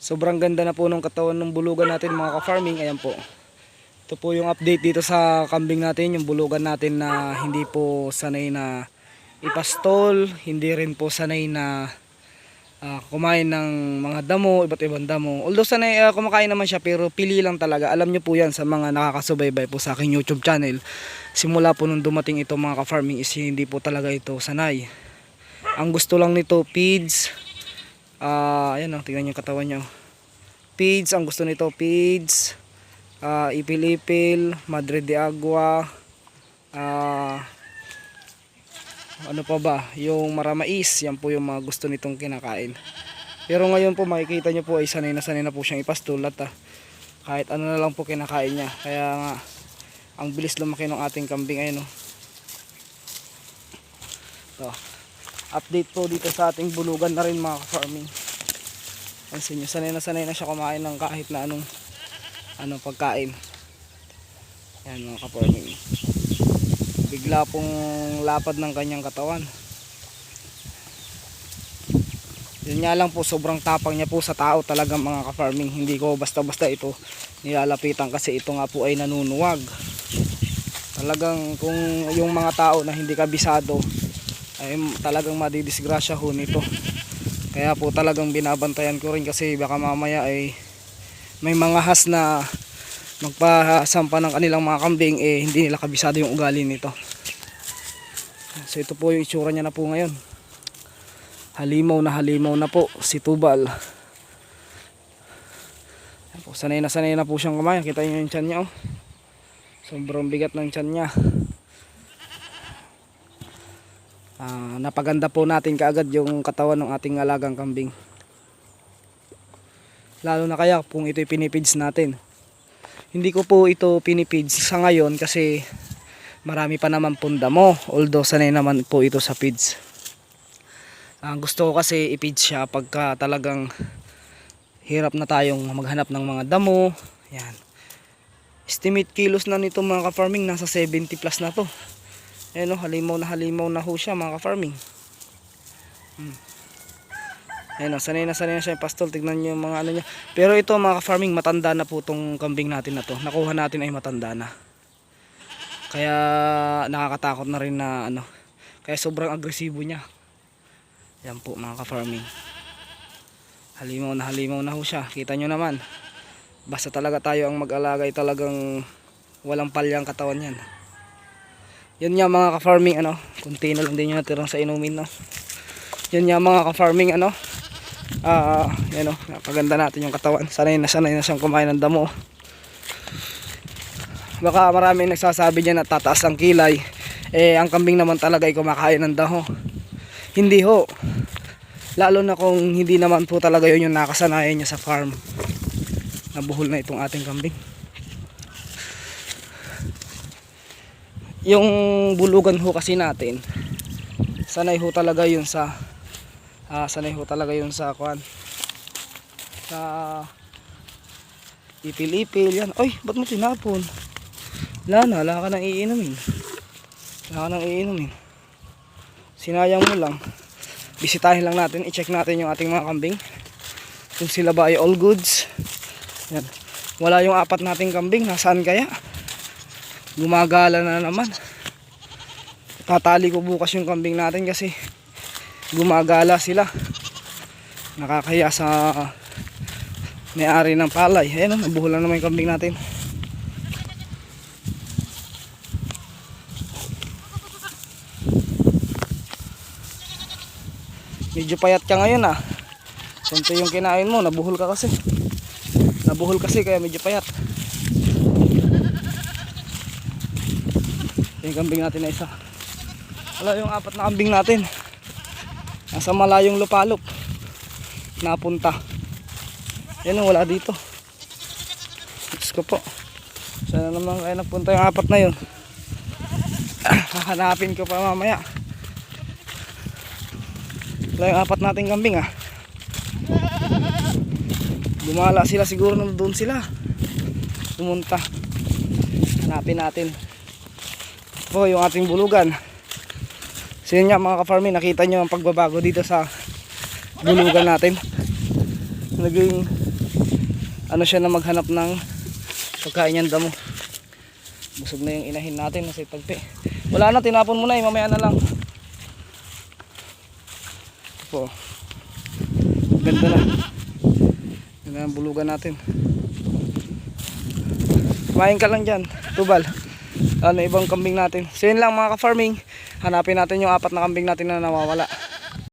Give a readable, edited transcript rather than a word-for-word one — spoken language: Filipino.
Sobrang ganda na po ng katawan ng bulugan natin mga ka-farming. Ayan po. Ito po yung update dito sa kambing natin, yung bulugan natin na hindi po sanay na ipastol, hindi rin po sanay na kumain ng mga damo, iba't ibang damo. Although sanay kumakain naman siya, pero pili lang talaga. Alam nyo po yan sa mga nakakasubaybay po sa aking YouTube channel. Simula po nung dumating ito mga ka-farming is hindi po talaga ito sanay. Ang gusto lang nito feeds. Ayan o, tingnan nyo yung katawan nyo. Feeds, ang gusto nito feeds, ipil-ipil, madre de agua, ano pa ba, yung maramais. Yan po yung mga gusto nitong kinakain. Pero ngayon po makikita nyo po ay sanay na po siyang ipastol at kahit ano na lang po kinakain niya. Kaya nga ang bilis lumaki ng ating kambing. Ayun o. So, update po dito sa ating bulugan na rin mga ka-farming. Pansin nyo, sanay na siya kumain ng kahit na anong pagkain. Yan mga ka-farming. Bigla pong lapad ng kanyang katawan. Yun nga lang po, sobrang tapang niya po sa tao talaga mga ka-farming. Hindi ko basta-basta ito nilalapitan kasi ito nga po ay nanunuwag. Talagang kung yung mga tao na hindi kabisado ay talagang madidisgrasya ho nito. Kaya po talagang binabantayan ko rin kasi baka mamaya ay may mga has na magpasampa ng kanilang mga kambing hindi nila kabisado yung ugali nito. So ito po yung itsura niya na po ngayon. Halimaw na po si Tubal. Sanay na po siyang kumain. Kita niyo yung tiyan niya oh. Sobrang bigat ng tiyan niya. Napaganda po natin kaagad yung katawan ng ating alagang kambing. Lalo na kaya kung ito'y pinipids natin. Hindi ko po ito pinipids sa ngayon kasi marami pa naman pong damo. Although sanay naman po ito sa pids. Gusto ko kasi ipids siya pagka talagang hirap na tayong maghanap ng mga damo. Yan. Estimate kilos na nito mga ka-farming, nasa 70 plus na to. Ayan o, halimaw na ho siya mga ka-farming. Ayan o, sanay na siya yung pastol. Tignan nyo yung mga ano niya. Pero ito mga ka-farming, matanda na po tong kambing natin na to. Nakuha natin ay matanda na. Kaya nakakatakot na rin na kaya sobrang agresibo niya. Yan po mga ka-farming. Halimaw na ho siya. Kita nyo naman. Basta talaga tayo ang mag-alaga ay talagang walang palyang katawan yan. Yun nga mga ka-farming kunti na lang din yung natirang sa inumin Yun nga mga ka-farming yan napaganda natin yung katawan. Sanay na siyang kumain ng damo. Baka maraming nagsasabi niya na tataas ang kilay. Ang kambing naman talaga ay kumakain ng damo. Hindi ho. Lalo na kung hindi naman po talaga yun yung nakasanayan niya sa farm. Nabuhol na itong ating kambing. Yung bulugan ho kasi natin, sanay ho talaga yun sa kuan. Sa ipil-ipil yan. Oy, ba't mo tinapon? Wala ka nang iinumin. Sinayang mo lang. Bisitahin lang natin, i-check natin yung ating mga kambing. Kung sila ba ay all goods. Yan. Wala yung 4 nating kambing, nasaan kaya? Gumagala na naman. Tatali ko bukas yung kambing natin kasi gumagala sila. Nakakahiya sa may-ari ng palay. Ayan o, nabuhol na naman yung kambing natin. Medyo payat ka ngayon Kunti yung kinain mo, nabuhol kasi kaya medyo payat. Yung kambing natin na isa. Wala yung 4 na kambing natin. Nasa malayong lupalop napunta. Yan wala dito. Diyos ko po. Sana naman kaya napunta yung 4 na yun. Hahanapin ko pa mamaya. Wala yung 4 nating kambing Gumala sila siguro nung doon sila pumunta. Hanapin natin po yung ating bulugan. So yun nga mga ka-farming, nakita nyo ang pagbabago dito sa bulugan natin. Naging ano siya na maghanap ng pagkain niyang damo. Busog na yung inahin natin nasa tagpi. Wala na, tinapon mo na eh, mamaya na lang. Ito po. Ganda na. Ganda ang bulugan natin. Kumain ka lang dyan, Tubal. Ano ibang kambing natin. So yun lang mga ka-farming. Hanapin natin yung 4 na kambing natin na nawawala.